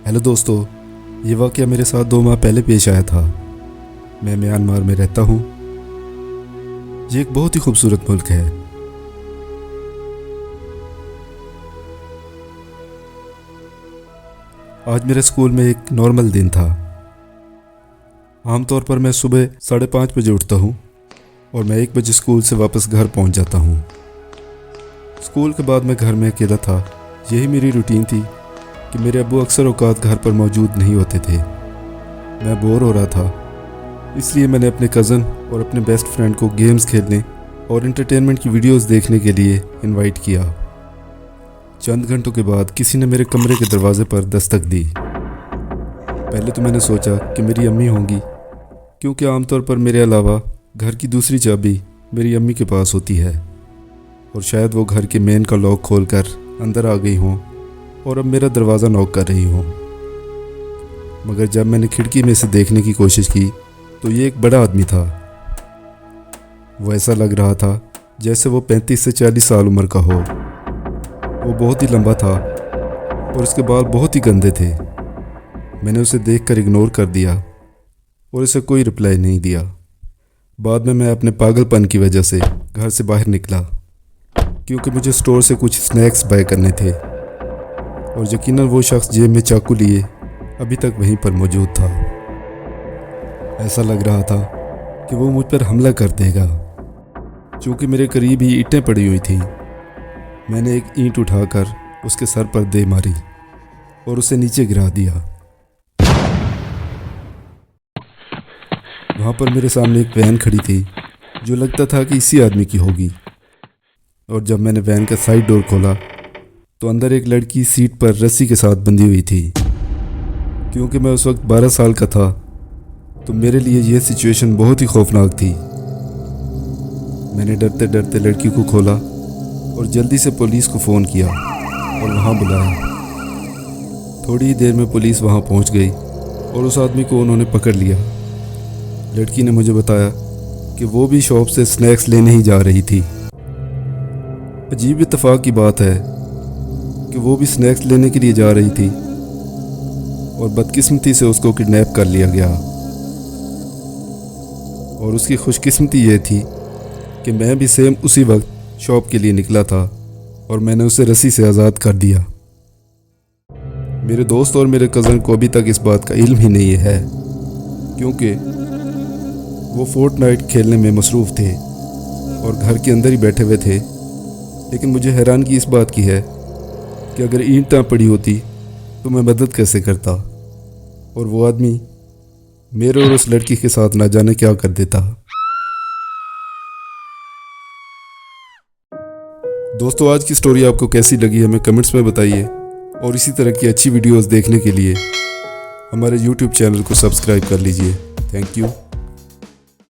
Hello दोस्तों, ये वाक़या मेरे साथ 2 माह पहले पेश आया था। मैं म्यांमार में रहता हूँ। ये एक बहुत ही खूबसूरत मुल्क है। आज मेरे स्कूल में एक नॉर्मल दिन था। आमतौर पर मैं सुबह 5:30 बजे उठता हूँ और मैं 1 बजे स्कूल से वापस घर पहुँच जाता हूँ। स्कूल के बाद मैं घर में अकेला था। यही मेरी रूटीन थी कि मेरे अब्बू अक्सर औकात घर पर मौजूद नहीं होते थे। मैं बोर हो रहा था, इसलिए मैंने अपने कज़न और अपने बेस्ट फ्रेंड को गेम्स खेलने और एंटरटेनमेंट की वीडियोस देखने के लिए इनवाइट किया। चंद घंटों के बाद किसी ने मेरे कमरे के दरवाजे पर दस्तक दी। पहले तो मैंने सोचा कि मेरी अम्मी होंगी, क्योंकि आमतौर पर मेरे अलावा घर की दूसरी चाबी मेरी अम्मी के पास होती है और शायद वो घर के मेन का लॉक खोलकर अंदर आ गई हों और अब मेरा दरवाज़ा नॉक कर रही हों। मगर जब मैंने खिड़की में से देखने की कोशिश की तो ये एक बड़ा आदमी था। वो ऐसा लग रहा था जैसे वो 35 से 40 साल उम्र का हो। वो बहुत ही लंबा था और उसके बाल बहुत ही गंदे थे। मैंने उसे देखकर इग्नोर कर दिया और उसे कोई रिप्लाई नहीं दिया। बाद में मैं अपने पागलपन की वजह से घर से बाहर निकला, क्योंकि मुझे स्टोर से कुछ स्नैक्स बाय करने थे और यकीनन वो शख्स जेब में चाकू लिए अभी तक वहीं पर मौजूद था। ऐसा लग रहा था कि वो मुझ पर हमला कर देगा। चूँकि मेरे करीब ही ईंटें पड़ी हुई थी, मैंने एक ईंट उठाकर उसके सर पर दे मारी और उसे नीचे गिरा दिया। वहाँ पर मेरे सामने एक वैन खड़ी थी जो लगता था कि इसी आदमी की होगी। और जब मैंने वैन का साइड डोर खोला तो अंदर एक लड़की सीट पर रस्सी के साथ बंधी हुई थी। क्योंकि मैं उस वक्त 12 साल का था तो मेरे लिए यह सिचुएशन बहुत ही खौफनाक थी। मैंने डरते डरते लड़की को खोला और जल्दी से पुलिस को फ़ोन किया और वहाँ बुलाया। थोड़ी ही देर में पुलिस वहाँ पहुँच गई और उस आदमी को उन्होंने पकड़ लिया। लड़की ने मुझे बताया कि वो भी शॉप से स्नैक्स लेने ही जा रही थी। अजीब इत्तेफाक की बात है कि वो भी स्नैक्स लेने के लिए जा रही थी और बदकिस्मती से उसको किडनैप कर लिया गया। और उसकी खुशकिस्मती ये थी कि मैं भी सेम उसी वक्त शॉप के लिए निकला था और मैंने उसे रस्सी से आज़ाद कर दिया। मेरे दोस्त और मेरे कज़न को अभी तक इस बात का इल्म ही नहीं है, क्योंकि वो फोर्टनाइट खेलने में मसरूफ़ थे और घर के अंदर ही बैठे हुए थे। लेकिन मुझे हैरानगी इस बात की है कि अगर ईंट ना पड़ी होती तो मैं मदद कैसे करता और वो आदमी मेरे और उस लड़की के साथ ना जाने क्या कर देता। दोस्तों, आज की स्टोरी आपको कैसी लगी हमें कमेंट्स में बताइए और इसी तरह की अच्छी वीडियोस देखने के लिए हमारे YouTube चैनल को सब्सक्राइब कर लीजिए। Thank you.